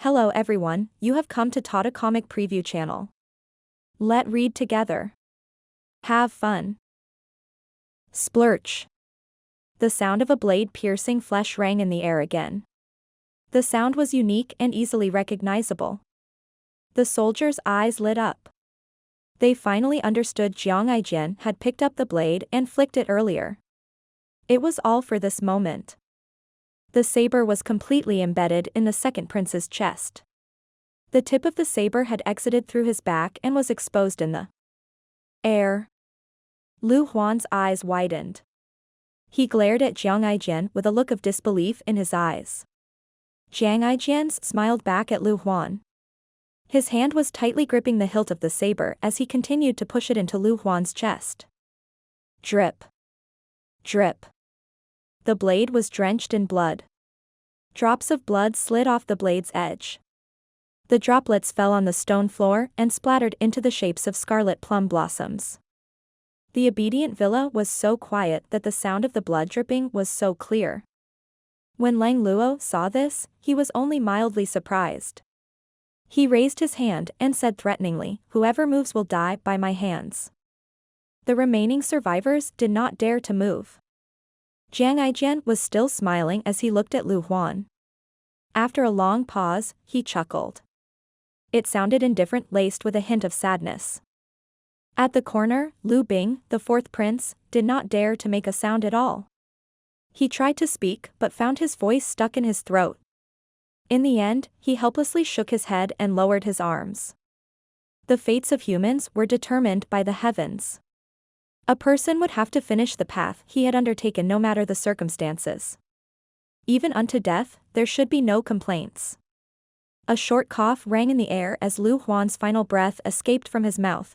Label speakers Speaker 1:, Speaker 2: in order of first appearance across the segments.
Speaker 1: Hello everyone, you have come to Tata Comic Preview channel. Let read together. Have fun. Splurch. The sound of a blade piercing flesh rang in the air again. The sound was unique and easily recognizable. The soldiers' eyes lit up. They finally understood Zhenghai had picked up the blade and flicked it earlier. It was all for this moment. The saber was completely embedded in the second prince's chest. The tip of the saber had exited through his back and was exposed in the air. Lu Huan's eyes widened. He glared at Zhenghai with a look of disbelief in his eyes. Zhenghai smiled back at Lu Huan. His hand was tightly gripping the hilt of the saber as he continued to push it into Lu Huan's chest. Drip. Drip. The blade was drenched in blood. Drops of blood slid off the blade's edge. The droplets fell on the stone floor and splattered into the shapes of scarlet plum blossoms. The obedient villa was so quiet that the sound of the blood dripping was so clear. When Lang Luo saw this, he was only mildly surprised. He raised his hand and said threateningly, "Whoever moves will die by my hands." The remaining survivors did not dare to move. Zhenghai was still smiling as he looked at Lu Huan. After a long pause, he chuckled. It sounded indifferent, laced with a hint of sadness. At the corner, Lu Bing, the fourth prince, did not dare to make a sound at all. He tried to speak but found his voice stuck in his throat. In the end, he helplessly shook his head and lowered his arms. The fates of humans were determined by the heavens. A person would have to finish the path he had undertaken no matter the circumstances. Even unto death, there should be no complaints. A short cough rang in the air as Lu Huan's final breath escaped from his mouth.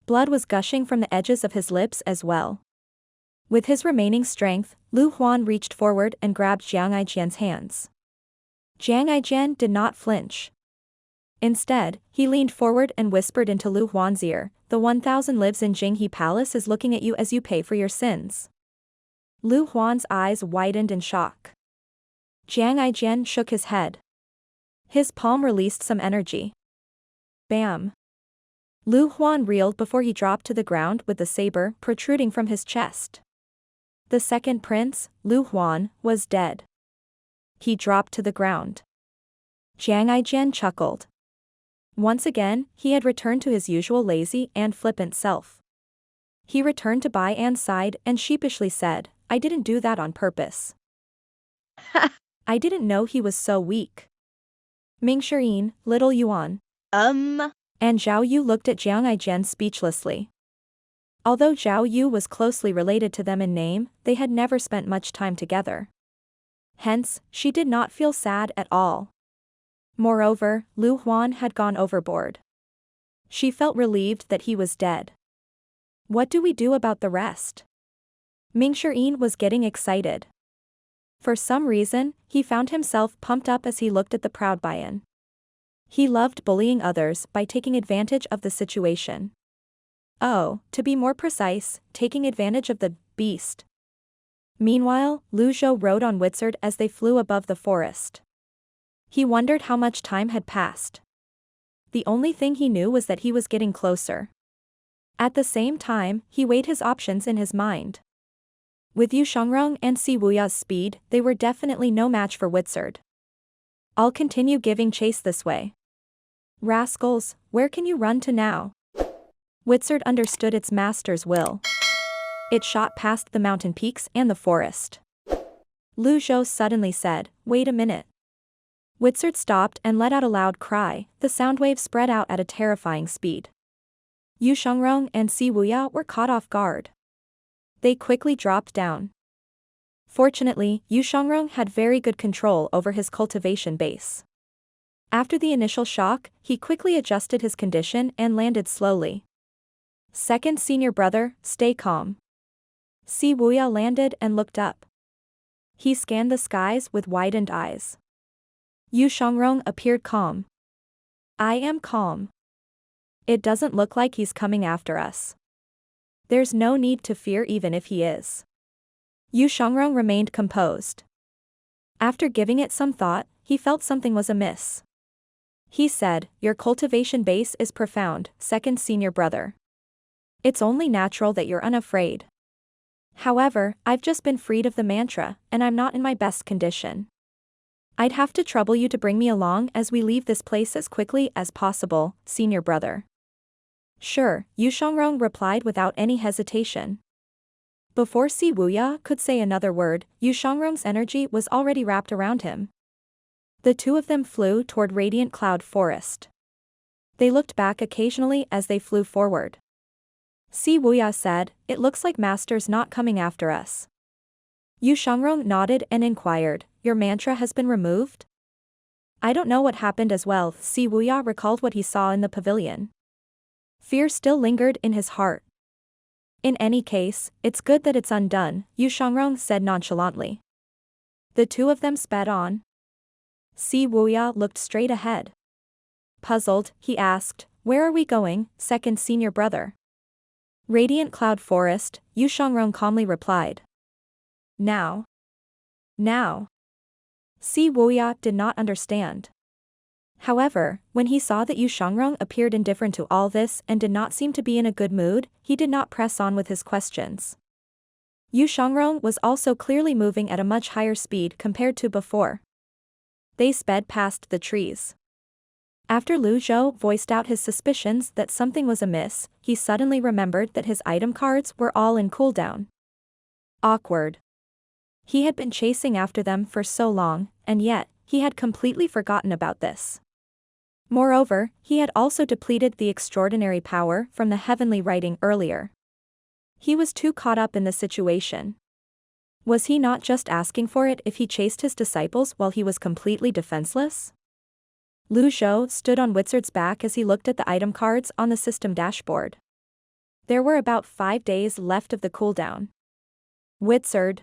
Speaker 1: Blood was gushing from the edges of his lips as well. With his remaining strength, Lu Huan reached forward and grabbed Zhenghai's hands. Zhenghai did not flinch. Instead, he leaned forward and whispered into Lu Huan's ear, "The 1000 lives in Zhenghai Palace is looking at you as you pay for your sins." Lu Huan's eyes widened in shock. Zhenghai shook his head. His palm released some energy. Bam! Lu Huan reeled before he dropped to the ground with the saber protruding from his chest. The second prince, Lu Huan, was dead. He dropped to the ground. Zhenghai chuckled. Once again, he had returned to his usual lazy and flippant self. He returned to Bai An's side and sheepishly said, "I didn't do that on purpose." I didn't know he was so weak. Ming Shirin, Little Yuan. And Zhao Yu looked at Zhenghai speechlessly. Although Zhao Yu was closely related to them in name, they had never spent much time together. Hence, she did not feel sad at all. Moreover, Lu Huan had gone overboard. She felt relieved that he was dead. What do we do about the rest? Ming Shirin was getting excited. For some reason, he found himself pumped up as he looked at the proud Baian. He loved bullying others by taking advantage of the situation. Oh, to be more precise, taking advantage of the beast. Meanwhile, Lu Zhou rode on Wizard as they flew above the forest. He wondered how much time had passed. The only thing he knew was that he was getting closer. At the same time, he weighed his options in his mind. With Yu Shangrong and Si Wuya's speed, they were definitely no match for Wizard. "I'll continue giving chase this way." "Rascals, where can you run to now?" Wizard understood its master's will. It shot past the mountain peaks and the forest. Lu Zhou suddenly said, "Wait a minute." Wizard stopped and let out a loud cry, the sound wave spread out at a terrifying speed. Yu Shangrong and Si Wuya were caught off guard. They quickly dropped down. Fortunately, Yu Shangrong had very good control over his cultivation base. After the initial shock, he quickly adjusted his condition and landed slowly. "Second senior brother, stay calm." Si Wuya landed and looked up. He scanned the skies with widened eyes. Yu Shangrong appeared calm. "I am calm. It doesn't look like he's coming after us. There's no need to fear even if he is." Yu Shangrong remained composed. After giving it some thought, he felt something was amiss. He said, your cultivation base is profound, second senior brother. It's only natural that you're unafraid. However, I've just been freed of the mantra, and I'm not in my best condition. I'd have to trouble you to bring me along as we leave this place as quickly as possible, senior brother. Sure, Yu Shangrong replied without any hesitation. Before Si Wuya could say another word, Yu Shangrong's energy was already wrapped around him. The two of them flew toward Radiant Cloud Forest. They looked back occasionally as they flew forward. Si Wuya said, it looks like Master's not coming after us. Yu Shangrong nodded and inquired, your mantra has been removed? I don't know what happened as well. Si Wuya recalled what he saw in the pavilion. Fear still lingered in his heart. In any case, it's good that it's undone, Yu Shangrong said nonchalantly. The two of them sped on. Si Wuya looked straight ahead. Puzzled, he asked, where are we going, second senior brother? Radiant Cloud Forest, Yu Shangrong calmly replied. Now. Si Wuya did not understand. However, when he saw that Yu Shangrong appeared indifferent to all this and did not seem to be in a good mood, he did not press on with his questions. Yu Shangrong was also clearly moving at a much higher speed compared to before. They sped past the trees. After Lu Zhou voiced out his suspicions that something was amiss, he suddenly remembered that his item cards were all in cooldown. Awkward. He had been chasing after them for so long, and yet, he had completely forgotten about this. Moreover, he had also depleted the extraordinary power from the heavenly writing earlier. He was too caught up in the situation. Was he not just asking for it if he chased his disciples while he was completely defenseless? Lu Zhou stood on Wizard's back as he looked at the item cards on the system dashboard. There were about 5 days left of the cooldown. Wizard.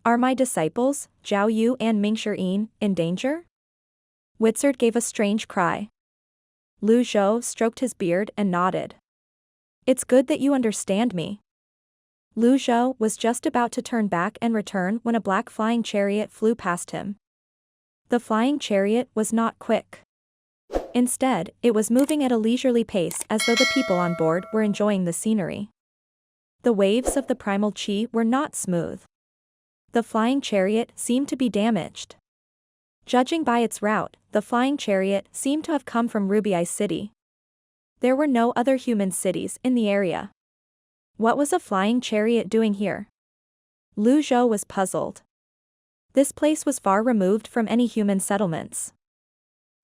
Speaker 1: Are my disciples, Zhao Yu and Ming Shiyin, in danger? Wizard gave a strange cry. Lu Zhou stroked his beard and nodded. It's good that you understand me. Lu Zhou was just about to turn back and return when a black flying chariot flew past him. The flying chariot was not quick. Instead, it was moving at a leisurely pace as though the people on board were enjoying the scenery. The waves of the primal chi were not smooth. The flying chariot seemed to be damaged. Judging by its route, the flying chariot seemed to have come from Ruby City. There were no other human cities in the area. What was a flying chariot doing here? Lu Zhou was puzzled. This place was far removed from any human settlements.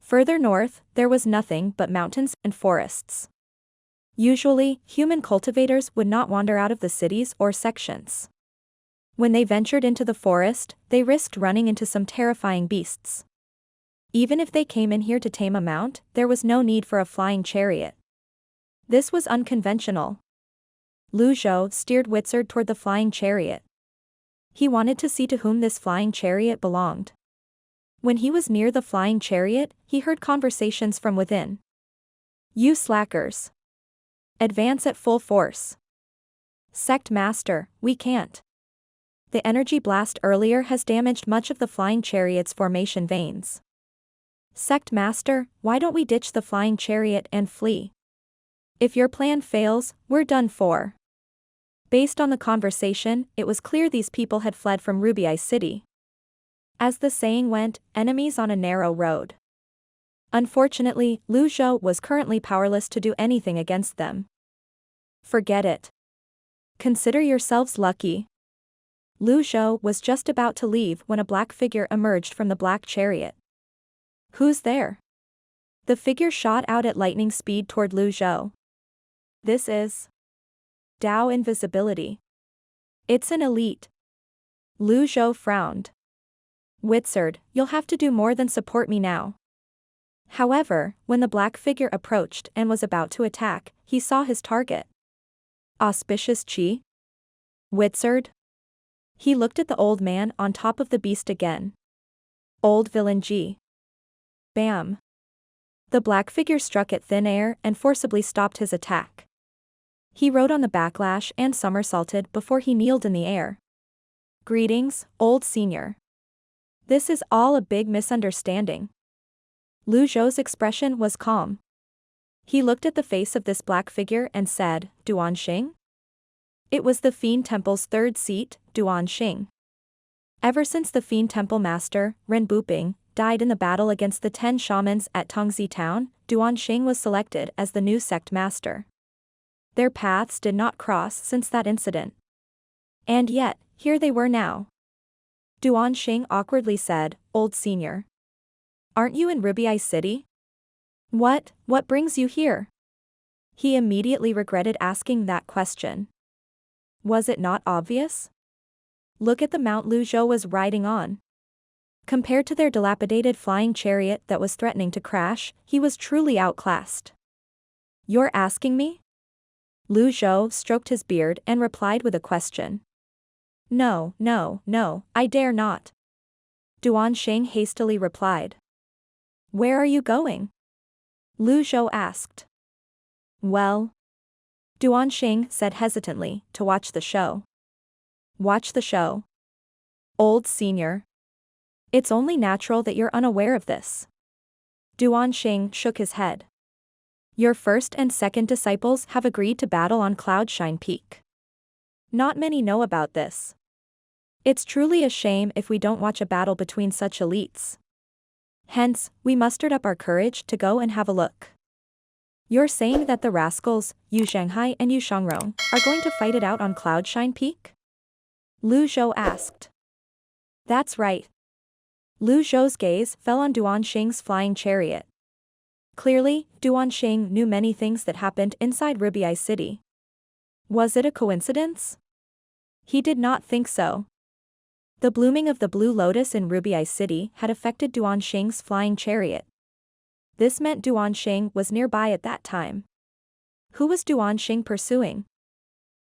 Speaker 1: Further north, there was nothing but mountains and forests. Usually, human cultivators would not wander out of the cities or sections. When they ventured into the forest, they risked running into some terrifying beasts. Even if they came in here to tame a mount, there was no need for a flying chariot. This was unconventional. Lu Zhou steered Wizard toward the flying chariot. He wanted to see to whom this flying chariot belonged. When he was near the flying chariot, he heard conversations from within. You slackers. Advance at full force. Sect Master, we can't. The energy blast earlier has damaged much of the flying chariot's formation veins. Sect Master, why don't we ditch the flying chariot and flee? If your plan fails, we're done for. Based on the conversation, it was clear these people had fled from Ruby City. As the saying went, enemies on a narrow road. Unfortunately, Lu Zhou was currently powerless to do anything against them. Forget it. Consider yourselves lucky. Lu Zhou was just about to leave when a black figure emerged from the black chariot. Who's there? The figure shot out at lightning speed toward Lu Zhou. This is Dao Invisibility. It's an elite. Lu Zhou frowned. Wizard, you'll have to do more than support me now. However, when the black figure approached and was about to attack, he saw his target. Auspicious Chi? Wizard? He looked at the old man on top of the beast again. Old villain G. Bam. The black figure struck at thin air and forcibly stopped his attack. He rode on the backlash and somersaulted before he kneeled in the air. Greetings, old senior. This is all a big misunderstanding. Lu Zhou's expression was calm. He looked at the face of this black figure and said, Duan Xing? It was the Fiend Temple's third seat, Duan Xing. Ever since the Fiend Temple Master, Ren Buping, died in the battle against the 10 shamans at Tongzi Town, Duan Xing was selected as the new sect master. Their paths did not cross since that incident. And yet, here they were now. Duan Xing awkwardly said, Old Senior. Aren't you in Ruby City? What brings you here? He immediately regretted asking that question. Was it not obvious? Look at the mount Lu Zhou was riding on. Compared to their dilapidated flying chariot that was threatening to crash, he was truly outclassed. You're asking me? Lu Zhou stroked his beard and replied with a question. No, I dare not. Duan Xing hastily replied. Where are you going? Lu Zhou asked. Well, Duan Xing said hesitantly, to watch the show. Watch the show? Old Senior. It's only natural that you're unaware of this. Duan Xing shook his head. Your first and second disciples have agreed to battle on Cloudshine Peak. Not many know about this. It's truly a shame if we don't watch a battle between such elites. Hence, we mustered up our courage to go and have a look. You're saying that the rascals, Yu Zhenghai and Yu Shangrong, are going to fight it out on Cloudshine Peak? Lu Zhou asked. That's right. Lu Zhou's gaze fell on Duan Xing's flying chariot. Clearly, Duan Xing knew many things that happened inside Ruby City. Was it a coincidence? He did not think so. The blooming of the blue lotus in Ruby City had affected Duan Xing's flying chariot. This meant Duan Xing was nearby at that time. Who was Duan Xing pursuing?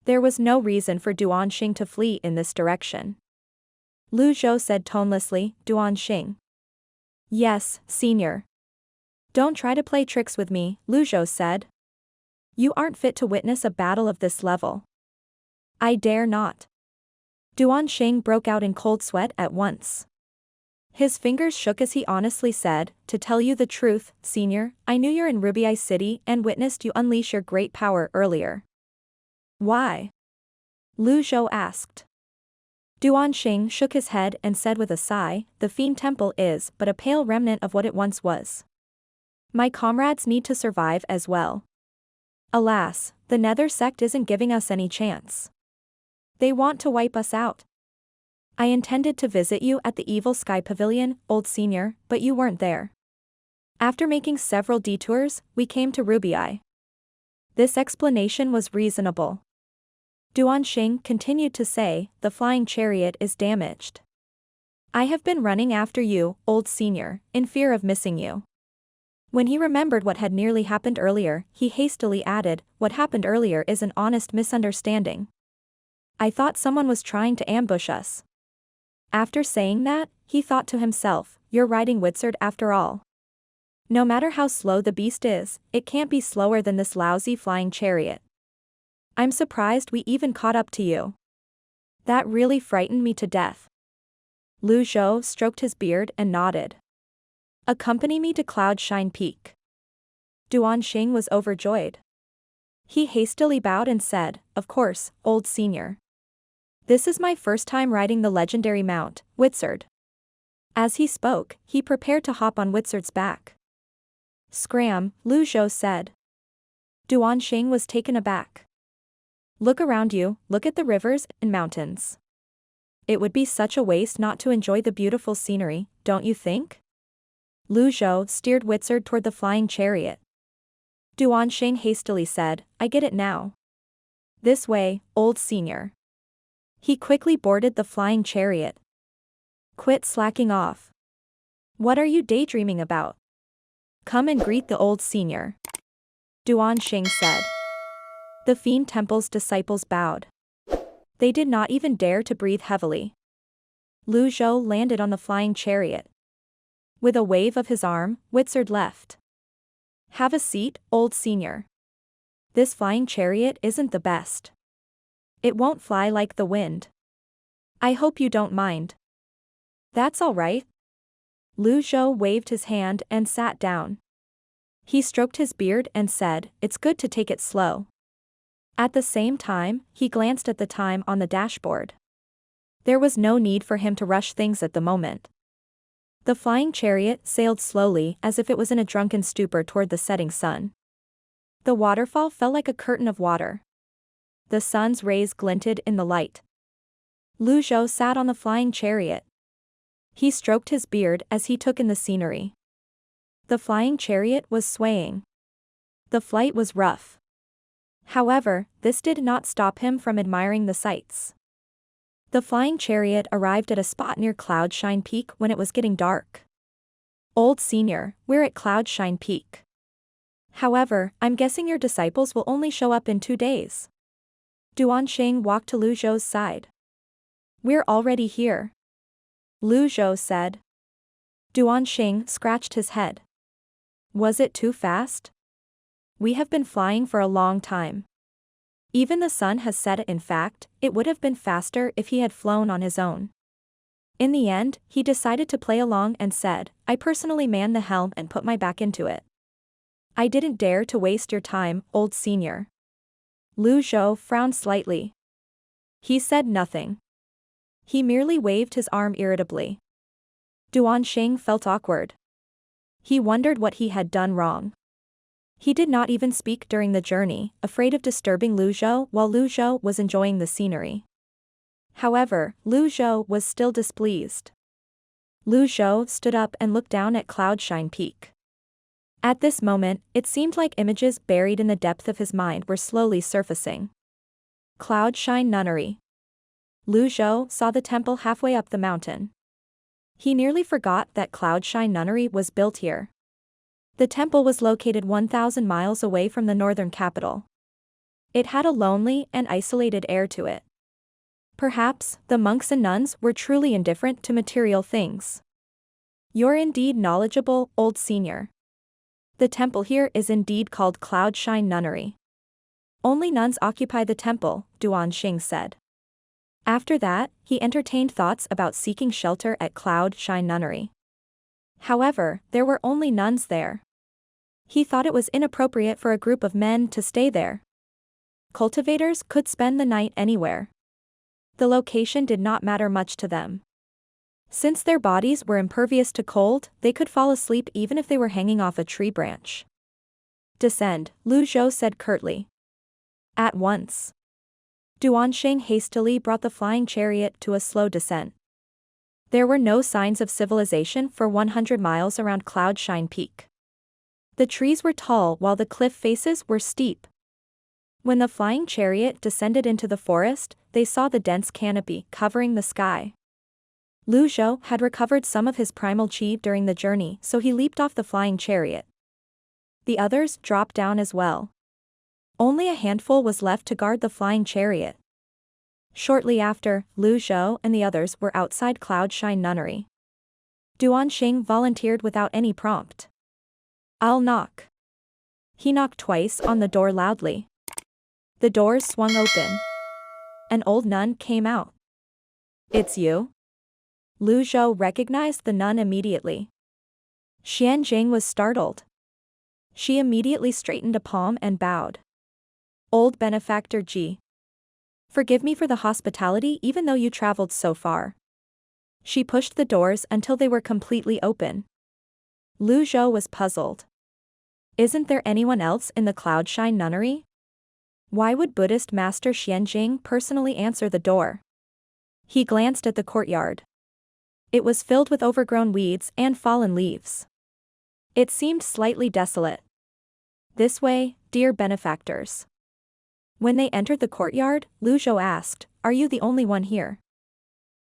Speaker 1: There was no reason for Duan Xing to flee in this direction. Lu Zhou said tonelessly, Duan Xing. Yes, Senior. Don't try to play tricks with me, Lu Zhou said. You aren't fit to witness a battle of this level. I dare not. Duan Xing broke out in cold sweat at once. His fingers shook as he honestly said, to tell you the truth, Senior, I knew you're in Ruby City and witnessed you unleash your great power earlier. Why? Lu Zhou asked. Duan Xing shook his head and said with a sigh, the Fiend Temple is but a pale remnant of what it once was. My comrades need to survive as well. Alas, the Nether Sect isn't giving us any chance. They want to wipe us out. I intended to visit you at the Evil Sky Pavilion, Old Senior, but you weren't there. After making several detours, we came to Ruby. This explanation was reasonable. Duan Xing continued to say, the flying chariot is damaged. I have been running after you, Old Senior, in fear of missing you. When he remembered what had nearly happened earlier, he hastily added, what happened earlier is an honest misunderstanding. I thought someone was trying to ambush us. After saying that, he thought to himself, you're riding Wizard after all. No matter how slow the beast is, it can't be slower than this lousy flying chariot. I'm surprised we even caught up to you. That really frightened me to death. Lu Zhou stroked his beard and nodded. Accompany me to Cloudshine Peak. Duan Xing was overjoyed. He hastily bowed and said, of course, Old Senior. This is my first time riding the legendary mount, Wizard. As he spoke, he prepared to hop on Wizard's back. Scram, Lu Zhou said. Duan Xing was taken aback. Look around you, look at the rivers and mountains. It would be such a waste not to enjoy the beautiful scenery, don't you think? Lu Zhou steered Wizard toward the flying chariot. Duan Xing hastily said, I get it now. This way, Old Senior. He quickly boarded the flying chariot. Quit slacking off. What are you daydreaming about? Come and greet the Old Senior. Duan Xing said. The Fiend Temple's disciples bowed. They did not even dare to breathe heavily. Lu Zhou landed on the flying chariot. With a wave of his arm, Wizard left. Have a seat, Old Senior. This flying chariot isn't the best. It won't fly like the wind. I hope you don't mind. That's all right. Lu Zhou waved his hand and sat down. He stroked his beard and said, "It's good to take it slow." At the same time, he glanced at the time on the dashboard. There was no need for him to rush things at the moment. The flying chariot sailed slowly as if it was in a drunken stupor toward the setting sun. The waterfall fell like a curtain of water. The sun's rays glinted in the light. Lu Zhou sat on the flying chariot. He stroked his beard as he took in the scenery. The flying chariot was swaying. The flight was rough. However, this did not stop him from admiring the sights. The flying chariot arrived at a spot near Cloudshine Peak when it was getting dark. "Old Senior, we're at Cloudshine Peak. However, I'm guessing your disciples will only show up in 2 days." Duan Xing walked to Lu Zhou's side. "We're already here," Lu Zhou said. Duan Xing scratched his head. "Was it too fast? We have been flying for a long time. Even the sun has set. In fact, it would have been faster if he had flown on his own." In the end, he decided to play along and said, "I personally manned the helm and put my back into it. I didn't dare to waste your time, old senior." Lu Zhou frowned slightly. He said nothing. He merely waved his arm irritably. Duan Xing felt awkward. He wondered what he had done wrong. He did not even speak during the journey, afraid of disturbing Lu Zhou while Lu Zhou was enjoying the scenery. However, Lu Zhou was still displeased. Lu Zhou stood up and looked down at Cloudshine Peak. At this moment, it seemed like images buried in the depth of his mind were slowly surfacing. Cloudshine Nunnery. Lu Zhou saw the temple halfway up the mountain. He nearly forgot that Cloudshine Nunnery was built here. The temple was located 1,000 miles away from the northern capital. It had a lonely and isolated air to it. Perhaps, the monks and nuns were truly indifferent to material things. "You're indeed knowledgeable, old senior. The temple here is indeed called Cloudshine Nunnery. Only nuns occupy the temple," Duan Xing said. After that, he entertained thoughts about seeking shelter at Cloudshine Nunnery. However, there were only nuns there. He thought it was inappropriate for a group of men to stay there. Cultivators could spend the night anywhere. The location did not matter much to them. Since their bodies were impervious to cold, they could fall asleep even if they were hanging off a tree branch. "Descend," Lu Zhou said curtly. "At once." Duan Xing hastily brought the flying chariot to a slow descent. There were no signs of civilization for 100 miles around Cloudshine Peak. The trees were tall while the cliff faces were steep. When the flying chariot descended into the forest, they saw the dense canopy covering the sky. Lu Zhou had recovered some of his primal chi during the journey, so he leaped off the flying chariot. The others dropped down as well. Only a handful was left to guard the flying chariot. Shortly after, Lu Zhou and the others were outside Cloudshine Nunnery. Duan Xing volunteered without any prompt. "I'll knock." He knocked twice on the door loudly. The doors swung open. An old nun came out. "It's you?" Lu Zhou recognized the nun immediately. Xianjing was startled. She immediately straightened a palm and bowed. "Old benefactor Ji. Forgive me for the hospitality even though you traveled so far." She pushed the doors until they were completely open. Lu Zhou was puzzled. Isn't there anyone else in the Cloudshine Nunnery? Why would Buddhist Master Xianjing personally answer the door? He glanced at the courtyard. It was filled with overgrown weeds and fallen leaves. It seemed slightly desolate. "This way, dear benefactors." When they entered the courtyard, Lu Zhou asked, "Are you the only one here?"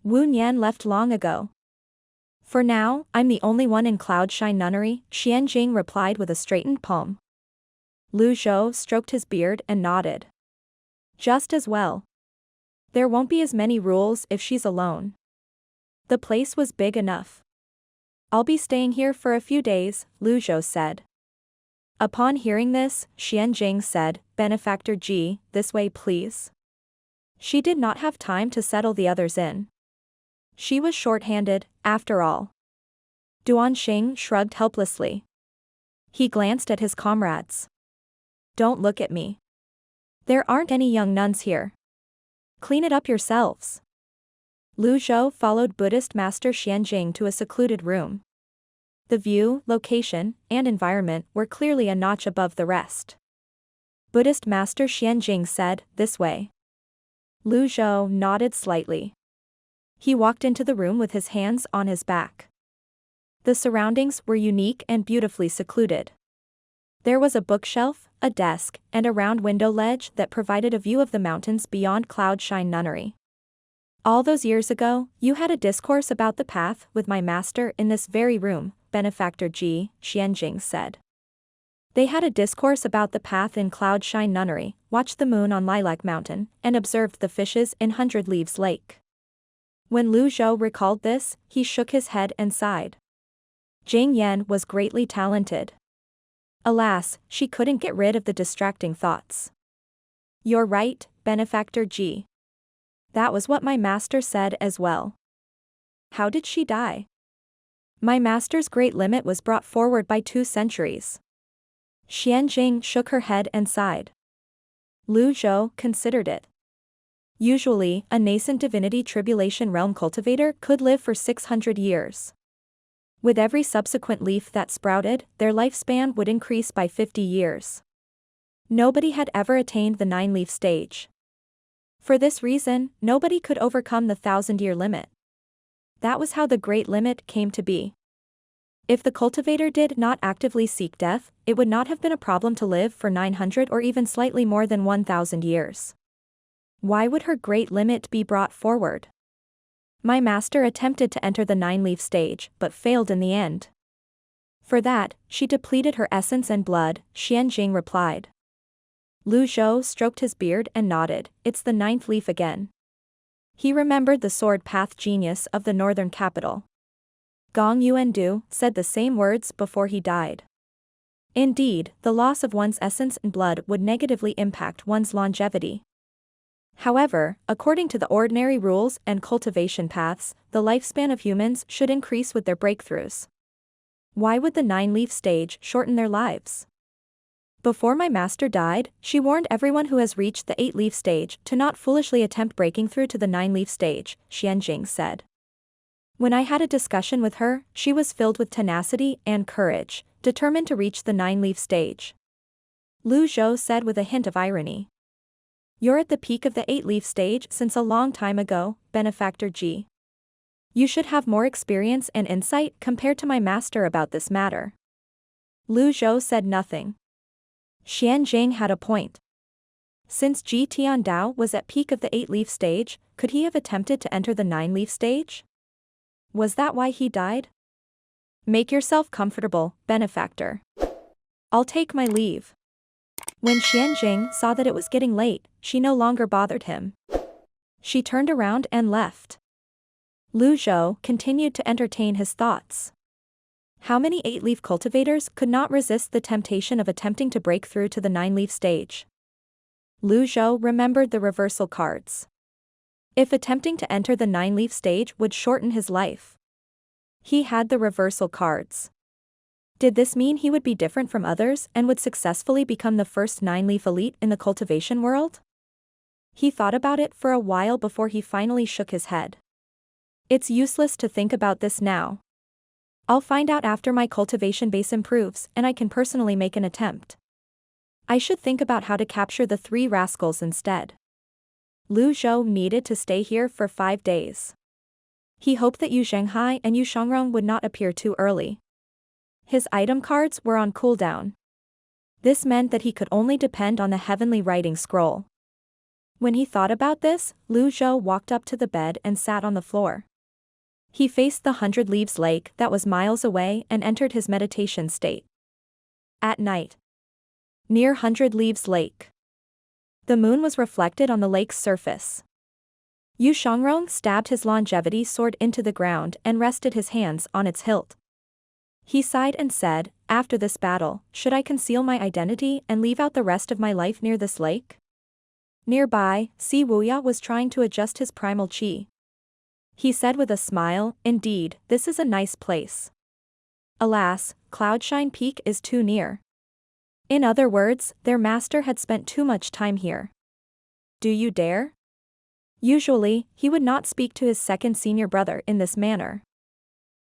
Speaker 1: "Wu Nian left long ago." "For now, I'm the only one in Cloudshine Nunnery," Xianjing replied with a straightened palm. Lu Zhou stroked his beard and nodded. "Just as well. There won't be as many rules if she's alone. The place was big enough." "I'll be staying here for a few days," Lu Zhou said. Upon hearing this, Xianjing said, "Benefactor Ji, this way please." She did not have time to settle the others in. She was short-handed, after all. Duan Xing shrugged helplessly. He glanced at his comrades. Don't look at me. There aren't any young nuns here. Clean it up yourselves. Zhou followed Buddhist master Xianjing to a secluded room. The view, location, and environment were clearly a notch above the rest. Buddhist master Xianjing said, "This way." Zhou nodded slightly. He walked into the room with his hands on his back. The surroundings were unique and beautifully secluded. There was a bookshelf, a desk, and a round window ledge that provided a view of the mountains beyond Cloudshine Nunnery. All those years ago, you had a discourse about the path with my master in this very room, Benefactor Ji, Xianjing said. They had a discourse about the path in Cloudshine Nunnery, watched the moon on Lilac Mountain, and observed the fishes in Hundred Leaves Lake. When Zhou recalled this, he shook his head and sighed. Jing Yan was greatly talented. Alas, she couldn't get rid of the distracting thoughts. You're right, Benefactor Ji. That was what my master said as well. How did she die? My master's great limit was brought forward by 2 centuries. Xianjing shook her head and sighed. Zhou considered it. Usually, a nascent divinity tribulation realm cultivator could live for 600 years. With every subsequent leaf that sprouted, their lifespan would increase by 50 years. Nobody had ever attained the 9-leaf stage. For this reason, nobody could overcome the 1,000-year limit. That was how the great limit came to be. If the cultivator did not actively seek death, it would not have been a problem to live for 900 or even slightly more than 1,000 years. Why would her great limit be brought forward? My master attempted to enter the 9-leaf stage, but failed in the end. For that, she depleted her essence and blood, Xianjing replied. Zhou stroked his beard and nodded, it's the 9th leaf again. He remembered the sword path genius of the northern capital. Gong Yuandu said the same words before he died. Indeed, the loss of one's essence and blood would negatively impact one's longevity. However, according to the ordinary rules and cultivation paths, the lifespan of humans should increase with their breakthroughs. Why would the 9-leaf stage shorten their lives? Before my master died, she warned everyone who has reached the 8-leaf stage to not foolishly attempt breaking through to the 9-leaf stage, Xianjing said. When I had a discussion with her, she was filled with tenacity and courage, determined to reach the 9-leaf stage. Zhou said with a hint of irony. You're at the peak of the 8-leaf stage since a long time ago, Benefactor Ji. You should have more experience and insight compared to my master about this matter. Zhou said nothing. Xianjing had a point. Since Ji Tiandao was at peak of the 8-leaf stage, could he have attempted to enter the 9-leaf stage? Was that why he died? Make yourself comfortable, Benefactor. I'll take my leave. When Xianjing saw that it was getting late, she no longer bothered him. She turned around and left. Zhou continued to entertain his thoughts. How many 8-leaf cultivators could not resist the temptation of attempting to break through to the 9-leaf stage? Zhou remembered the reversal cards. If attempting to enter the 9-leaf stage would shorten his life. He had the reversal cards. Did this mean he would be different from others and would successfully become the first 9-leaf elite in the cultivation world? He thought about it for a while before he finally shook his head. It's useless to think about this now. I'll find out after my cultivation base improves and I can personally make an attempt. I should think about how to capture the 3 rascals instead. Zhou needed to stay here for 5 days. He hoped that Zhenghai and Shongrong would not appear too early. His item cards were on cooldown. This meant that he could only depend on the heavenly writing scroll. When he thought about this, Zhou walked up to the bed and sat on the floor. He faced the 100 Leaves Lake that was miles away and entered his meditation state. At night. Near 100 Leaves Lake. The moon was reflected on the lake's surface. Yu Shongrong stabbed his longevity sword into the ground and rested his hands on its hilt. He sighed and said, after this battle, should I conceal my identity and leave out the rest of my life near this lake? Nearby, Wuya was trying to adjust his primal chi. He said with a smile, indeed, this is a nice place. Alas, Cloudshine Peak is too near. In other words, their master had spent too much time here. Do you dare? Usually, he would not speak to his second senior brother in this manner.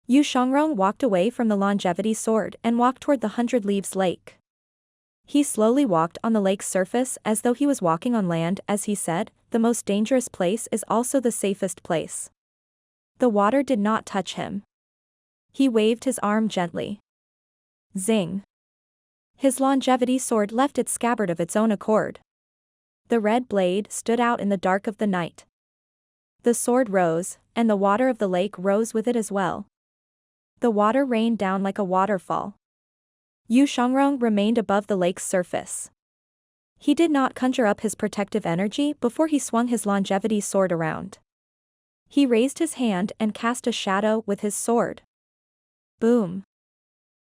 Speaker 1: Yu Shangrong walked away from the longevity sword and walked toward the 100 Leaves Lake. He slowly walked on the lake's surface as though he was walking on land. As he said, the most dangerous place is also the safest place. The water did not touch him. He waved his arm gently. Zing. His longevity sword left its scabbard of its own accord. The red blade stood out in the dark of the night. The sword rose, and the water of the lake rose with it as well. The water rained down like a waterfall. Yu Shangrong remained above the lake's surface. He did not conjure up his protective energy before he swung his longevity sword around. He raised his hand and cast a shadow with his sword. Boom.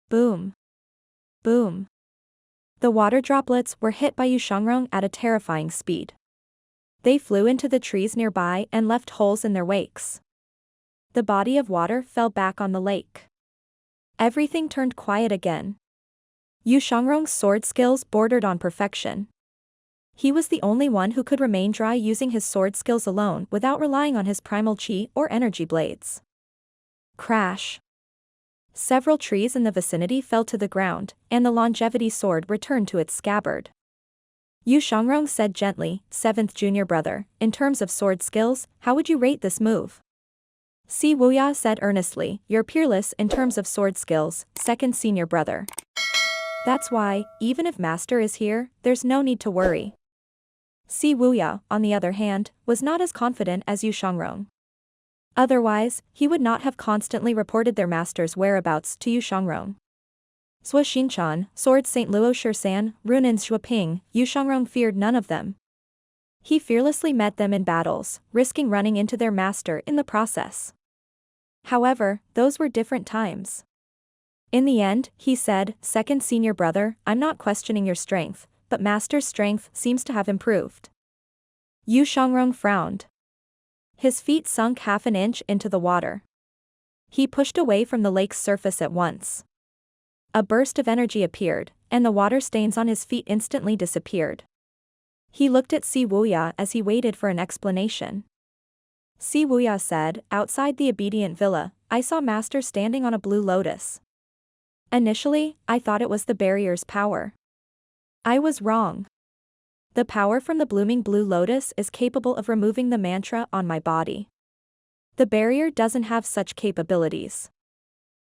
Speaker 1: Boom. Boom. The water droplets were hit by Yu Shangrong at a terrifying speed. They flew into the trees nearby and left holes in their wakes. The body of water fell back on the lake. Everything turned quiet again. Yu Shangrong's sword skills bordered on perfection. He was the only one who could remain dry using his sword skills alone without relying on his primal chi or energy blades. Crash. Several trees in the vicinity fell to the ground, and the longevity sword returned to its scabbard. Yu Shangrong said gently, "Seventh junior brother, in terms of sword skills, how would you rate this move?" Si Wuya said earnestly, "You're peerless in terms of sword skills, second senior brother. That's why, even if master is here, there's no need to worry." Si Wuya, on the other hand, was not as confident as Yu Shangrong. Otherwise, he would not have constantly reported their master's whereabouts to Yu Shangrong. Zhou Xinchan, Sword St. Luo Shisan, Runan Shuaping, Yu Shangrong feared none of them. He fearlessly met them in battles, risking running into their master in the process. However, those were different times. In the end, he said, "Second senior brother, I'm not questioning your strength, but master's strength seems to have improved." Yu Shangrong frowned. His feet sunk half an inch into the water. He pushed away from the lake's surface at once. A burst of energy appeared, and the water stains on his feet instantly disappeared. He looked at Si Wuya as he waited for an explanation. Si Wuya said, "Outside the obedient villa, I saw master standing on a blue lotus. Initially, I thought it was the barrier's power. I was wrong. The power from the blooming blue lotus is capable of removing the mantra on my body. The barrier doesn't have such capabilities."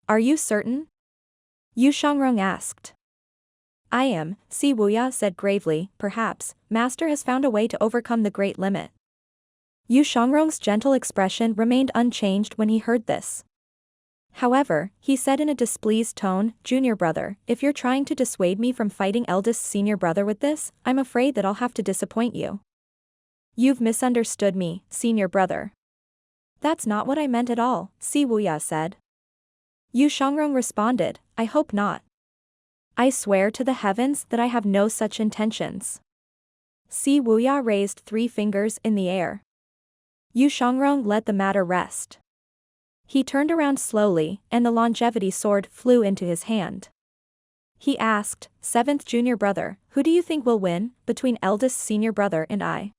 Speaker 1: "Are you certain?" Yu Shangrong asked. "I am," Si Wuya said gravely. "Perhaps, master has found a way to overcome the great limit." Yu Shangrong's gentle expression remained unchanged when he heard this. However, he said in a displeased tone, "Junior brother, if you're trying to dissuade me from fighting eldest senior brother with this, I'm afraid that I'll have to disappoint you. You've misunderstood me, senior brother." "That's not what I meant at all," Si Wuya said. Yu Shangrong responded, "I hope not. I swear to the heavens that I have no such intentions." Si Wuya raised 3 fingers in the air. Yu Shangrong let the matter rest. He turned around slowly, and the longevity sword flew into his hand. He asked, "Seventh junior brother, who do you think will win, between eldest senior brother and I?"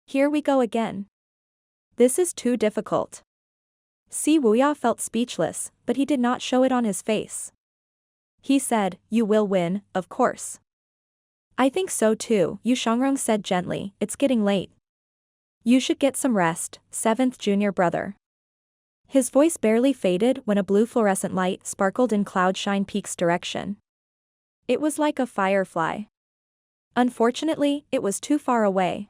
Speaker 1: "Here we go again. This is too difficult." Si Wuya felt speechless, but he did not show it on his face. He said, "You will win, of course." "I think so too," Yu Shangrong said gently. "It's getting late. You should get some rest, seventh junior brother." His voice barely faded when a blue fluorescent light sparkled in Cloudshine Peak's direction. It was like a firefly. Unfortunately, it was too far away.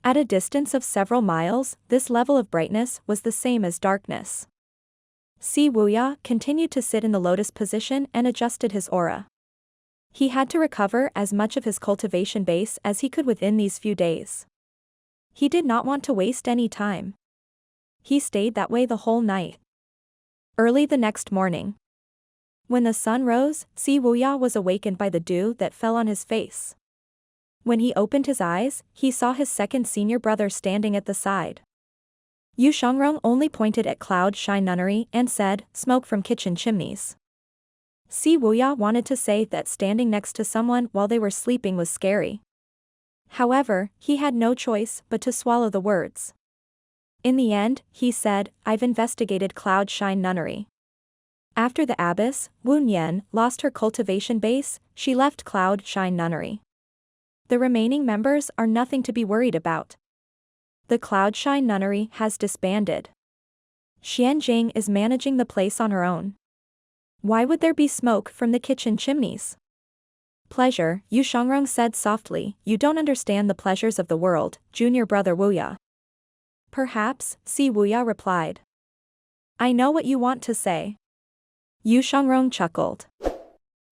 Speaker 1: At a distance of several miles, this level of brightness was the same as darkness. Si Wuya continued to sit in the lotus position and adjusted his aura. He had to recover as much of his cultivation base as he could within these few days. He did not want to waste any time. He stayed that way the whole night. Early the next morning, when the sun rose, Si Wuya was awakened by the dew that fell on his face. When he opened his eyes, he saw his second senior brother standing at the side. Yu Shangrong only pointed at Cloudshine Nunnery and said, "Smoke from kitchen chimneys." See, Wuya wanted to say that standing next to someone while they were sleeping was scary. However, he had no choice but to swallow the words. In the end, he said, I've investigated Cloud Shine Nunnery. After the abbess, Wuya, lost her cultivation base, she left Cloud Shine Nunnery. The remaining members are nothing to be worried about. The Cloud Shine Nunnery has disbanded. Xianjing is managing the place on her own. Why would there be smoke from the kitchen chimneys? Pleasure, Yu Shangrong said softly, you don't understand the pleasures of the world, junior brother Wuya. Perhaps, Si Wuya replied. I know what you want to say. Yu Shangrong chuckled.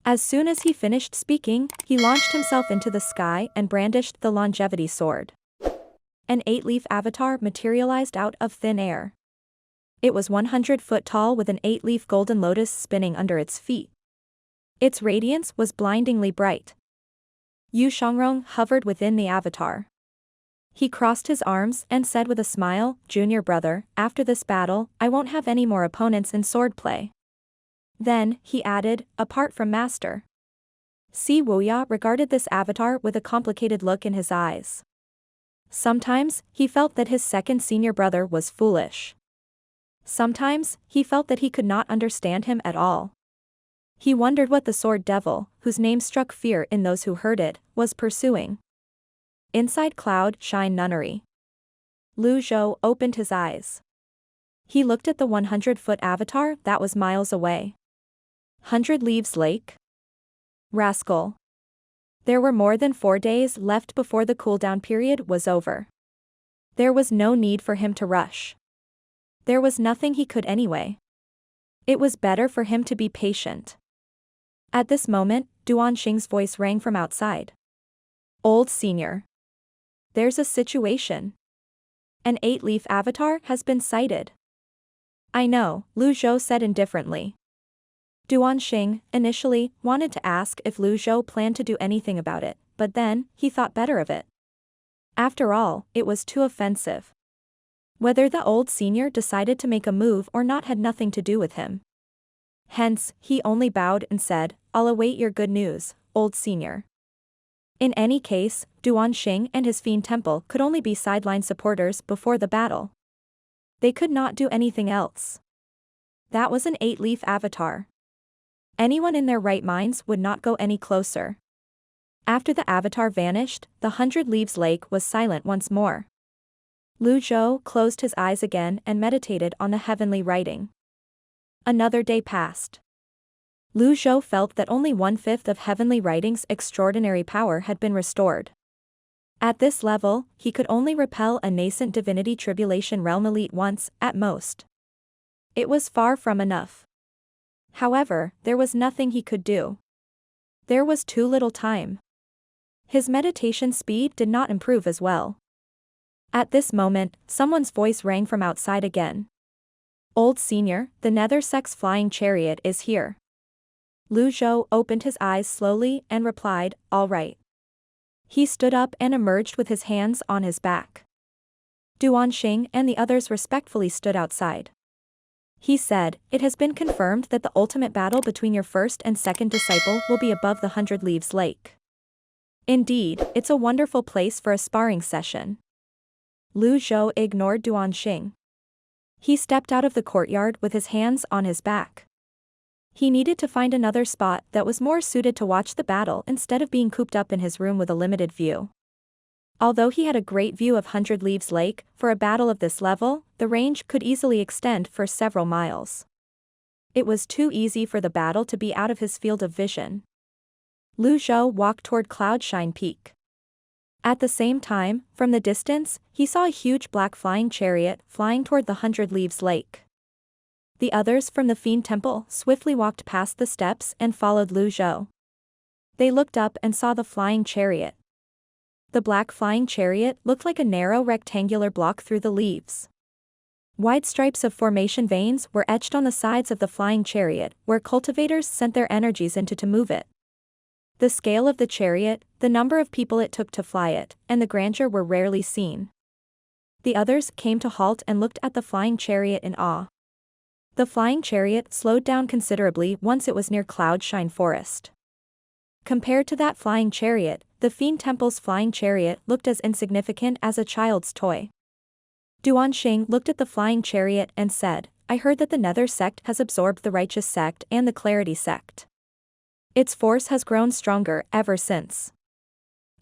Speaker 1: As soon as he finished speaking, he launched himself into the sky and brandished the longevity sword. An 8-leaf avatar materialized out of thin air. It was 100 foot tall with an 8-leaf golden lotus spinning under its feet. Its radiance was blindingly bright. Yu Shangrong hovered within the avatar. He crossed his arms and said with a smile, Junior brother, after this battle, I won't have any more opponents in swordplay. Then, he added, apart from Master. Si Wuya regarded this avatar with a complicated look in his eyes. Sometimes, he felt that his second senior brother was foolish. Sometimes, he felt that he could not understand him at all. He wondered what the sword devil, whose name struck fear in those who heard it, was pursuing. Inside Cloud Shine Nunnery. Zhou opened his eyes. He looked at the 100-foot avatar that was miles away. 100 Leaves Lake? Rascal. There were more than 4 days left before the cooldown period was over. There was no need for him to rush. There was nothing he could anyway. It was better for him to be patient. At this moment, Duan Xing's voice rang from outside. Old Senior. There's a situation. An 8-leaf avatar has been sighted. I know, Zhou said indifferently. Duan Xing, initially, wanted to ask if Zhou planned to do anything about it, but then, he thought better of it. After all, it was too offensive. Whether the old senior decided to make a move or not had nothing to do with him. Hence, he only bowed and said, I'll await your good news, old senior. In any case, Duan Xing and his fiend temple could only be sideline supporters before the battle. They could not do anything else. That was an 8-leaf avatar. Anyone in their right minds would not go any closer. After the avatar vanished, the 100 Leaves Lake was silent once more. Zhou closed his eyes again and meditated on the heavenly writing. Another day passed. Zhou felt that only 1/5 of heavenly writing's extraordinary power had been restored. At this level, he could only repel a nascent divinity tribulation realm elite once, at most. It was far from enough. However, there was nothing he could do. There was too little time. His meditation speed did not improve as well. At this moment, someone's voice rang from outside again. Old Senior, the Nether Sect's flying chariot is here. Zhou opened his eyes slowly and replied, all right. He stood up and emerged with his hands on his back. Duan Xing and the others respectfully stood outside. He said, it has been confirmed that the ultimate battle between your first and second disciple will be above the 100 Leaves Lake. Indeed, it's a wonderful place for a sparring session. Zhou ignored Duan Xing. He stepped out of the courtyard with his hands on his back. He needed to find another spot that was more suited to watch the battle instead of being cooped up in his room with a limited view. Although he had a great view of 100 Leaves Lake, for a battle of this level, the range could easily extend for several miles. It was too easy for the battle to be out of his field of vision. Zhou walked toward Cloudshine Peak. At the same time, from the distance, he saw a huge black flying chariot flying toward the 100 Leaves Lake. The others from the Fiend Temple swiftly walked past the steps and followed Zhou. They looked up and saw the flying chariot. The black flying chariot looked like a narrow rectangular block through the leaves. Wide stripes of formation veins were etched on the sides of the flying chariot, where cultivators sent their energies into to move it. The scale of the chariot, the number of people it took to fly it, and the grandeur were rarely seen. The others came to halt and looked at the flying chariot in awe. The flying chariot slowed down considerably once it was near Cloudshine Forest. Compared to that flying chariot, the Fiend Temple's flying chariot looked as insignificant as a child's toy. Duan Xing looked at the flying chariot and said, I heard that the Nether Sect has absorbed the Righteous Sect and the Clarity Sect. Its force has grown stronger ever since.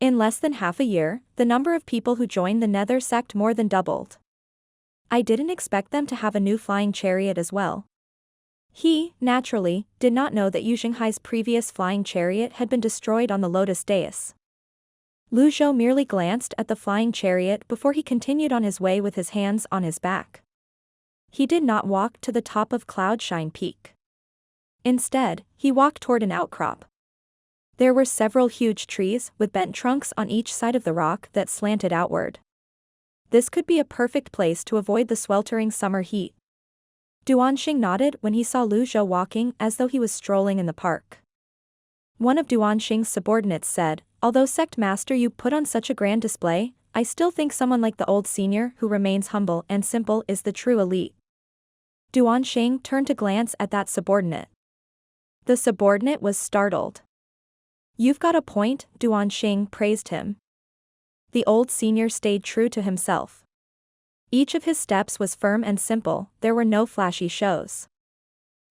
Speaker 1: In less than half a year, the number of people who joined the Nether Sect more than doubled. I didn't expect them to have a new flying chariot as well. He, naturally, did not know that Zhenghai's previous flying chariot had been destroyed on the Lotus Dais. Zhou merely glanced at the flying chariot before he continued on his way with his hands on his back. He did not walk to the top of Cloudshine Peak. Instead, he walked toward an outcrop. There were several huge trees with bent trunks on each side of the rock that slanted outward. This could be a perfect place to avoid the sweltering summer heat. Duan Xing nodded when he saw Zhou walking as though he was strolling in the park. One of Duan Xing's subordinates said, although Sect Master you put on such a grand display, I still think someone like the old senior who remains humble and simple is the true elite. Duan Xing turned to glance at that subordinate. The subordinate was startled. You've got a point, Duan Xing praised him. The old senior stayed true to himself. Each of his steps was firm and simple, there were no flashy shows.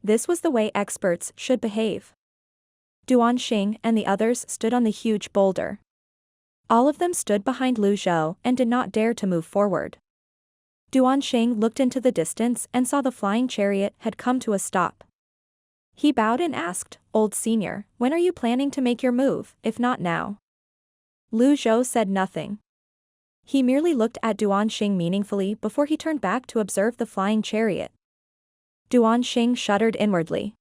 Speaker 1: This was the way experts should behave. Duan Xing and the others stood on the huge boulder. All of them stood behind Zhou and did not dare to move forward. Duan Xing looked into the distance and saw the flying chariot had come to a stop. He bowed and asked, Old Senior, when are you planning to make your move, if not now? Zhou said nothing. He merely looked at Duan Xing meaningfully before he turned back to observe the flying chariot. Duan Xing shuddered inwardly.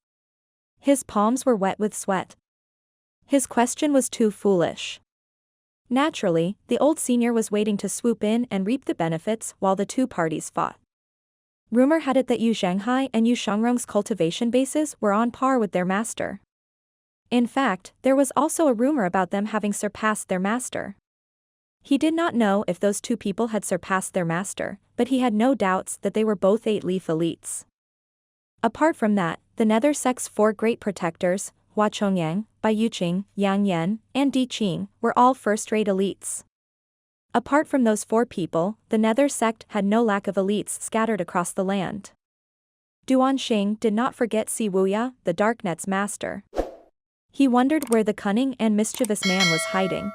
Speaker 1: His palms were wet with sweat. His question was too foolish. Naturally, the old senior was waiting to swoop in and reap the benefits while the two parties fought. Rumor had it that Zhenghai and Yuan'er's cultivation bases were on par with their master. In fact, there was also a rumor about them having surpassed their master. He did not know if those two people had surpassed their master, but he had no doubts that they were both 8-leaf elites. Apart from that, the Nether Sect's 4 great protectors, Hua Chongyang, Bai Yuqing, Yang Yan, and Di Qing, were all first-rate elites. Apart from those 4 people, the Nether Sect had no lack of elites scattered across the land. Duan Xing did not forget Si Wuya, the Darknet's master. He wondered where the cunning and mischievous man was hiding.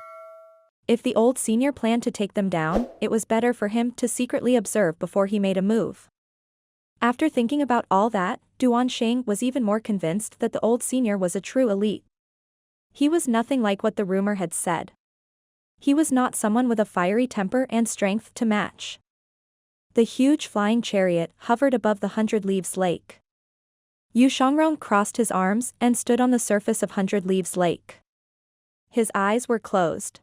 Speaker 1: If the old senior planned to take them down, it was better for him to secretly observe before he made a move. After thinking about all that, Duan Xing was even more convinced that the old senior was a true elite. He was nothing like what the rumor had said. He was not someone with a fiery temper and strength to match. The huge flying chariot hovered above the 100 Leaves Lake. Yuan'er crossed his arms and stood on the surface of 100 Leaves Lake. His eyes were closed.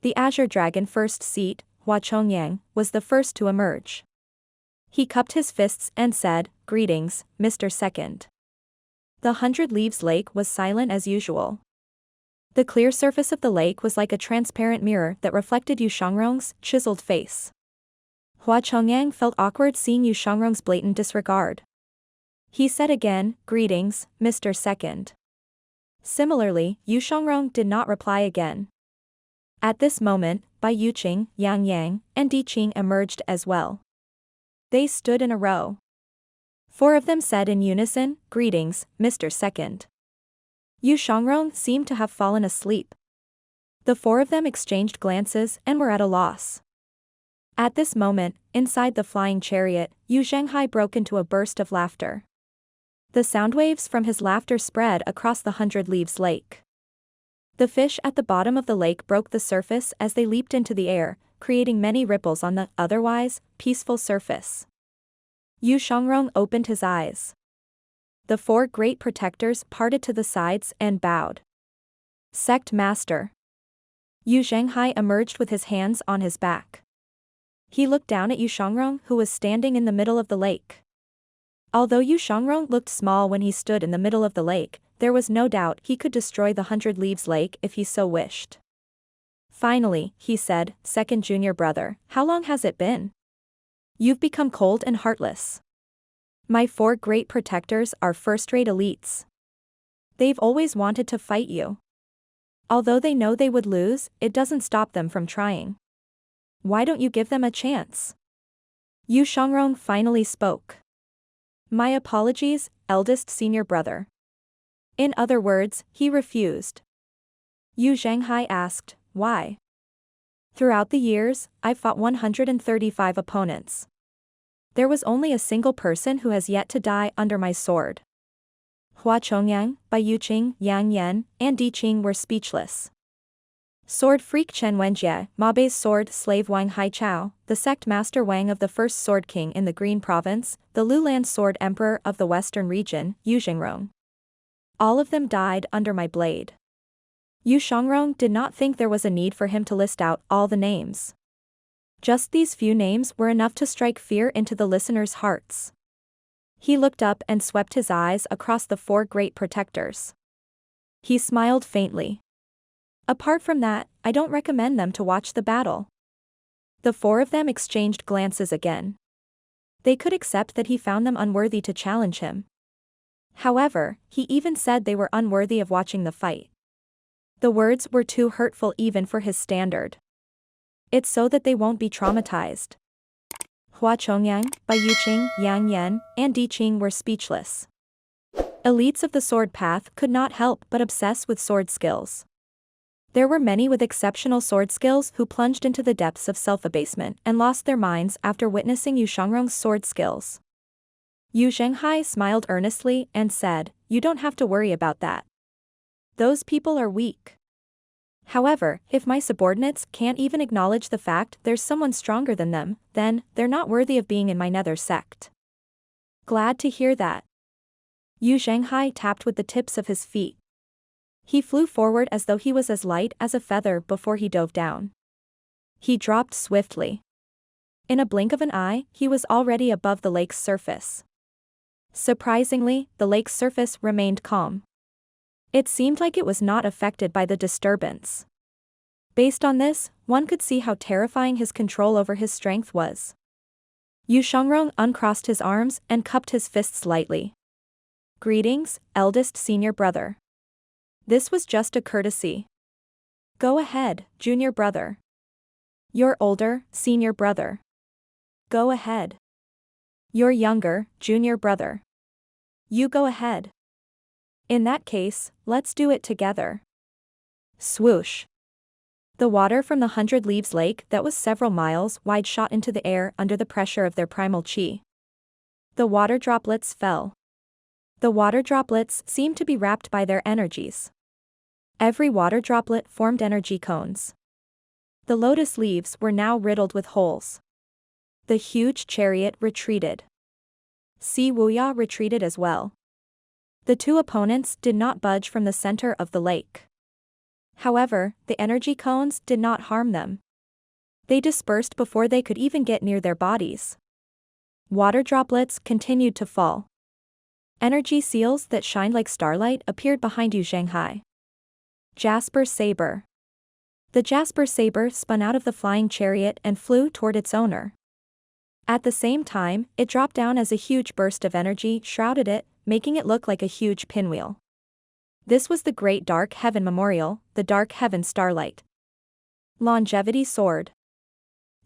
Speaker 1: The Azure Dragon first seat, Hua Chongyang, was the first to emerge. He cupped his fists and said, Greetings, Mr. Second. The 100 Leaves Lake was silent as usual. The clear surface of the lake was like a transparent mirror that reflected Yuan'er's chiseled face. Hua Chongyang felt awkward seeing Yuan'er's blatant disregard. He said again, Greetings, Mr. Second. Similarly, Yuan'er did not reply again. At this moment, Bai Yuqing, Yang Yang, and Di Qing emerged as well. They stood in a row. 4 of them said in unison, Greetings, Mr. Second. Yuan'er seemed to have fallen asleep. The 4 of them exchanged glances and were at a loss. At this moment, inside the flying chariot, Zhenghai broke into a burst of laughter. The sound waves from his laughter spread across the 100 Leaves Lake. The fish at the bottom of the lake broke the surface as they leaped into the air, creating many ripples on the, otherwise, peaceful surface. Yuan'er opened his eyes. The 4 great protectors parted to the sides and bowed. Sect Master. Zhenghai emerged with his hands on his back. He looked down at Yuan'er, who was standing in the middle of the lake. Although Yuan'er looked small when he stood in the middle of the lake, there was no doubt he could destroy the 100 Leaves Lake if he so wished. Finally, he said, Second junior brother, how long has it been? You've become cold and heartless. My 4 great protectors are first-rate elites. They've always wanted to fight you. Although they know they would lose, it doesn't stop them from trying. Why don't you give them a chance? Yu Shangrong finally spoke. My apologies, eldest senior brother. In other words, he refused. Yu Zhenghai asked, why? Throughout the years, I've fought 135 opponents. There was only a single person who has yet to die under my sword. Hua Chongyang, Bai Yuqing, Yang Yan, and Di Qing were speechless. Sword freak Chen Wenjie, Mabei's sword slave Wang Haichao, the sect master Wang of the first sword king in the Green Province, the Lulan sword emperor of the western region, Yu Xingrong. All of them died under my blade. Yu Shangrong did not think there was a need for him to list out all the names. Just these few names were enough to strike fear into the listeners' hearts. He looked up and swept his eyes across the 4 great protectors. He smiled faintly. Apart from that, I don't recommend them to watch the battle. The 4 of them exchanged glances again. They could accept that he found them unworthy to challenge him. However, he even said they were unworthy of watching the fight. The words were too hurtful even for his standard. It's so that they won't be traumatized. Hua Chongyang, Bai Yuqing, Yang Yan, and Di Qing were speechless. Elites of the sword path could not help but obsess with sword skills. There were many with exceptional sword skills who plunged into the depths of self-abasement and lost their minds after witnessing Yu Shangrong's sword skills. Yu Zhenghai smiled earnestly and said, you don't have to worry about that. Those people are weak. However, if my subordinates can't even acknowledge the fact there's someone stronger than them, then they're not worthy of being in my Nether Sect. Glad to hear that. Yu Zhenghai tapped with the tips of his feet. He flew forward as though he was as light as a feather before he dove down. He dropped swiftly. In a blink of an eye, he was already above the lake's surface. Surprisingly, the lake's surface remained calm. It seemed like it was not affected by the disturbance. Based on this, one could see how terrifying his control over his strength was. Yu Shangrong uncrossed his arms and cupped his fists lightly. Greetings, eldest senior brother. This was just a courtesy. Go ahead, junior brother. You're older, senior brother. Go ahead. You're younger, junior brother. You go ahead. In that case, let's do it together. Swoosh. The water from the 100 Leaves Lake that was several miles wide shot into the air under the pressure of their primal chi. The water droplets fell. The water droplets seemed to be wrapped by their energies. Every water droplet formed energy cones. The lotus leaves were now riddled with holes. The huge chariot retreated. Si Wuya retreated as well. The 2 opponents did not budge from the center of the lake. However, the energy cones did not harm them. They dispersed before they could even get near their bodies. Water droplets continued to fall. Energy seals that shined like starlight appeared behind Yu Zhenghai. Jasper Saber. The Jasper Saber spun out of the flying chariot and flew toward its owner. At the same time, it dropped down as a huge burst of energy shrouded it, making it look like a huge pinwheel. This was the Great Dark Heaven Memorial, the Dark Heaven Starlight. Longevity Sword.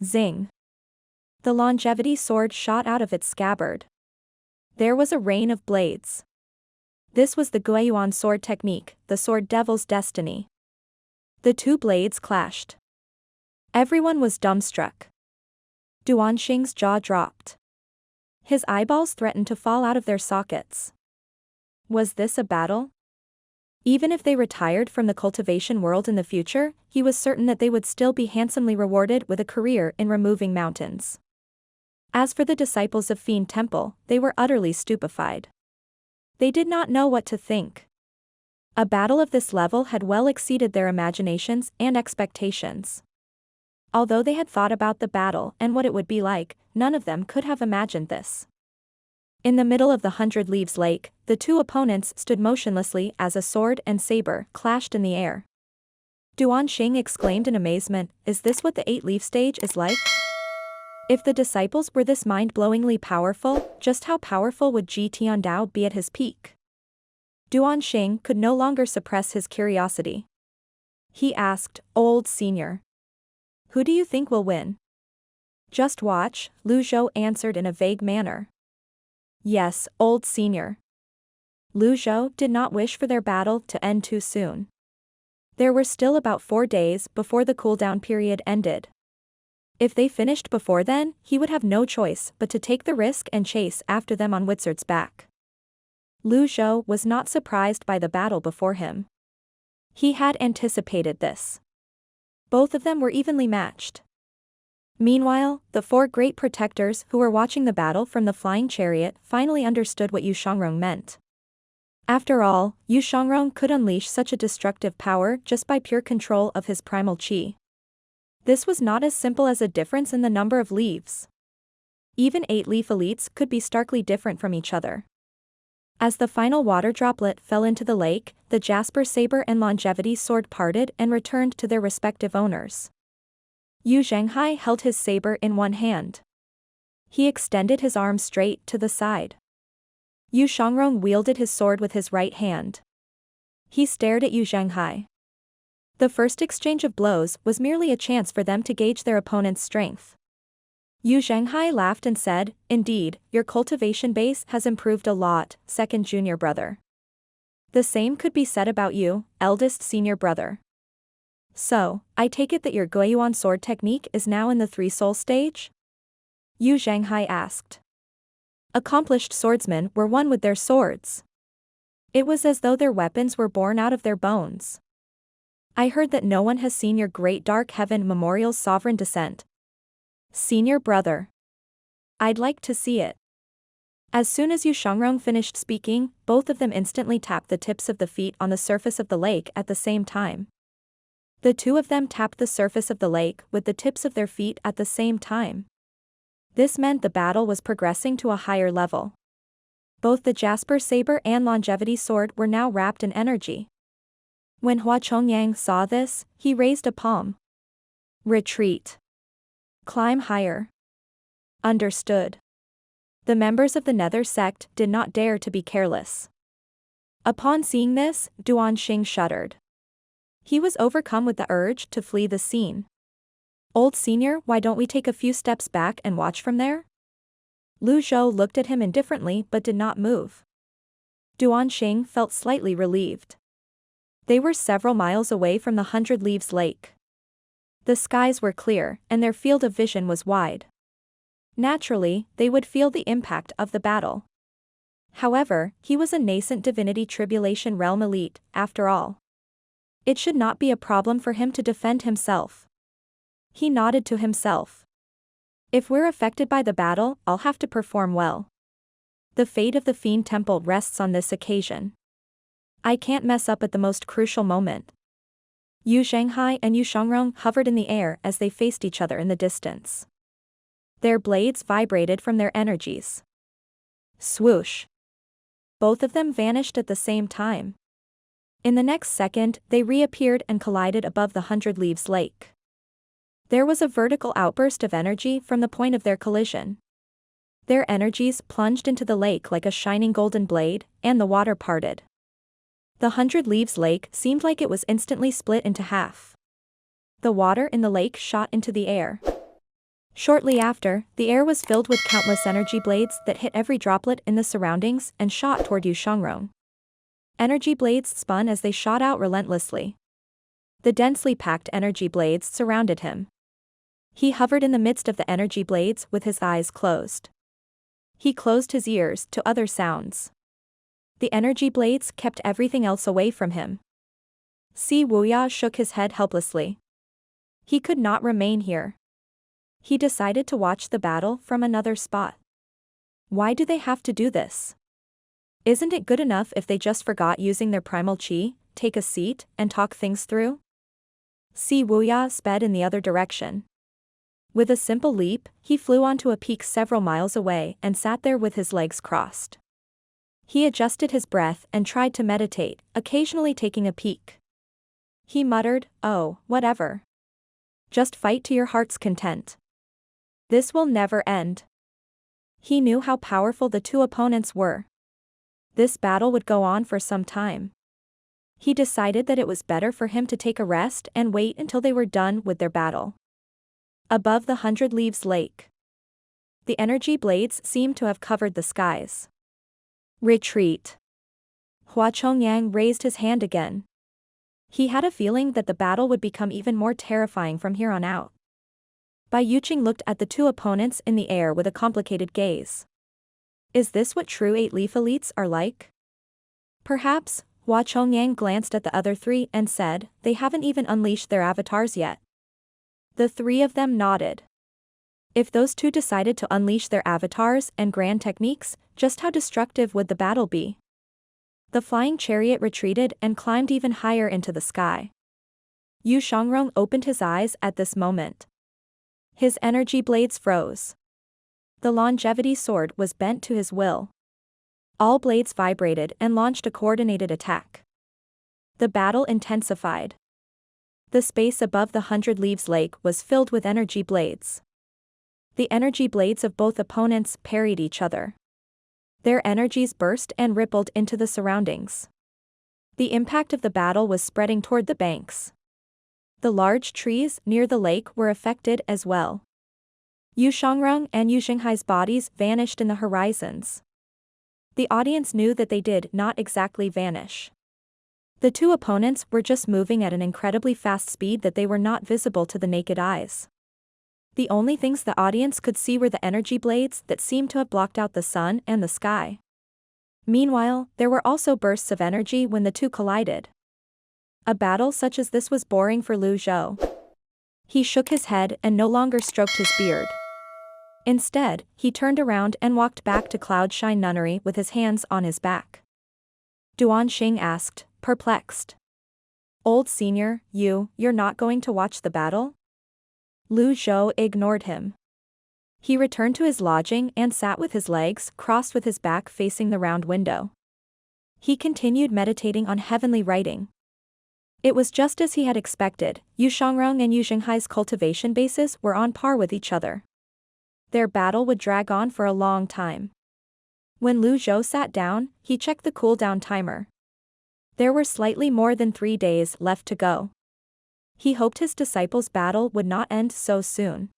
Speaker 1: Zing. The Longevity Sword shot out of its scabbard. There was a rain of blades. This was the Guiyuan sword technique, the Sword Devil's Destiny. The 2 blades clashed. Everyone was dumbstruck. Duan Xing's jaw dropped. His eyeballs threatened to fall out of their sockets. Was this a battle? Even if they retired from the cultivation world in the future, he was certain that they would still be handsomely rewarded with a career in removing mountains. As for the disciples of Fiend Temple, they were utterly stupefied. They did not know what to think. A battle of this level had well exceeded their imaginations and expectations. Although they had thought about the battle and what it would be like, none of them could have imagined this. In the middle of the 100 Leaves Lake, the 2 opponents stood motionlessly as a sword and saber clashed in the air. Duan Xing exclaimed in amazement, "Is this what the 8-leaf stage is like?" If the disciples were this mind-blowingly powerful, just how powerful would Ji Tiandao be at his peak? Duan Xing could no longer suppress his curiosity. He asked, "Old senior. Who do you think will win?" "Just watch," Zhou answered in a vague manner. "Yes, old senior." Zhou did not wish for their battle to end too soon. There were still about 4 days before the cooldown period ended. If they finished before then, he would have no choice but to take the risk and chase after them on Wizard's back. Zhou was not surprised by the battle before him. He had anticipated this. Both of them were evenly matched. Meanwhile, the 4 great protectors who were watching the battle from the flying chariot finally understood what Yu Shangrong meant. After all, Yu Shangrong could unleash such a destructive power just by pure control of his primal qi. This was not as simple as a difference in the number of leaves. Even 8-leaf elites could be starkly different from each other. As the final water droplet fell into the lake, the Jasper Saber and Longevity Sword parted and returned to their respective owners. Zhenghai held his saber in one hand. He extended his arm straight to the side. Yu Shangrong wielded his sword with his right hand. He stared at Zhenghai. The first exchange of blows was merely a chance for them to gauge their opponent's strength. Zhenghai laughed and said, "Indeed, your cultivation base has improved a lot, second junior brother. The same could be said about you, eldest senior brother. So, I take it that your Guiyuan sword technique is now in the 3-soul stage?" Zhenghai asked. Accomplished swordsmen were one with their swords. It was as though their weapons were born out of their bones. "I heard that no one has seen your great Dark Heaven Memorial's sovereign descent. Senior brother. I'd like to see it." As soon as Yu Shangrong finished speaking, both of them instantly tapped the tips of the feet on the surface of the lake at the same time. The two of them tapped the surface of the lake with the tips of their feet at the same time. This meant the battle was progressing to a higher level. Both the Jasper Saber and Longevity Sword were now wrapped in energy. When Hua Chongyang saw this, he raised a palm. "Retreat. Climb higher." Understood. The members of the Nether Sect did not dare to be careless. Upon seeing this, Duan Xing shuddered. He was overcome with the urge to flee the scene. "Old senior, why don't we take a few steps back and watch from there?" Zhou looked at him indifferently but did not move. Duan Xing felt slightly relieved. They were several miles away from the 100 Leaves Lake. The skies were clear, and their field of vision was wide. Naturally, they would feel the impact of the battle. However, he was a nascent divinity tribulation realm elite, after all. It should not be a problem for him to defend himself. He nodded to himself. "If we're affected by the battle, I'll have to perform well. The fate of the Fiend Temple rests on this occasion. I can't mess up at the most crucial moment." Zhenghai and Yu Shangrong hovered in the air as they faced each other in the distance. Their blades vibrated from their energies. Swoosh. Both of them vanished at the same time. In the next second, they reappeared and collided above the 100 Leaves Lake. There was a vertical outburst of energy from the point of their collision. Their energies plunged into the lake like a shining golden blade, and the water parted. The 100 Leaves Lake seemed like it was instantly split into half. The water in the lake shot into the air. Shortly after, the air was filled with countless energy blades that hit every droplet in the surroundings and shot toward Yu Shangrong. Energy blades spun as they shot out relentlessly. The densely packed energy blades surrounded him. He hovered in the midst of the energy blades with his eyes closed. He closed his ears to other sounds. The energy blades kept everything else away from him. Wuya shook his head helplessly. He could not remain here. He decided to watch the battle from another spot. Why do they have to do this? Isn't it good enough if they just forgot using their primal qi, take a seat, and talk things through? Wuya sped in the other direction. With a simple leap, he flew onto a peak several miles away and sat there with his legs crossed. He adjusted his breath and tried to meditate, occasionally taking a peek. He muttered, "Oh, whatever. Just fight to your heart's content." This will never end. He knew how powerful the two opponents were. This battle would go on for some time. He decided that it was better for him to take a rest and wait until they were done with their battle. Above the 100 Leaves Lake, the energy blades seemed to have covered the skies. Retreat. Hua Chongyang raised his hand again. He had a feeling that the battle would become even more terrifying from here on out. Bai Yuqing looked at the two opponents in the air with a complicated gaze. Is this what true 8-leaf elites are like? Perhaps. Hua Chongyang glanced at the other three and said, they haven't even unleashed their avatars yet. The three of them nodded. If those two decided to unleash their avatars and grand techniques, just how destructive would the battle be? The flying chariot retreated and climbed even higher into the sky. Yu Shangrong opened his eyes at this moment. His energy blades froze. The longevity sword was bent to his will. All blades vibrated and launched a coordinated attack. The battle intensified. The space above the 100 Leaves Lake was filled with energy blades. The energy blades of both opponents parried each other. Their energies burst and rippled into the surroundings. The impact of the battle was spreading toward the banks. The large trees near the lake were affected as well. Yu Shangrong and Yu Zhenghai's bodies vanished in the horizons. The audience knew that they did not exactly vanish. The two opponents were just moving at an incredibly fast speed that they were not visible to the naked eyes. The only things the audience could see were the energy blades that seemed to have blocked out the sun and the sky. Meanwhile, there were also bursts of energy when the two collided. A battle such as this was boring for Lu Zhou. He shook his head and no longer stroked his beard. Instead, he turned around and walked back to Cloudshine Nunnery with his hands on his back. Duan Xing asked, perplexed. Old senior, you're not going to watch the battle? Lu Zhou ignored him. He returned to his lodging and sat with his legs crossed with his back facing the round window. He continued meditating on heavenly writing. It was just as he had expected, Yu Shangrong and Yu Zhenghai's cultivation bases were on par with each other. Their battle would drag on for a long time. When Lu Zhou sat down, he checked the cooldown timer. There were slightly more than 3 days left to go. He hoped his disciples' battle would not end so soon.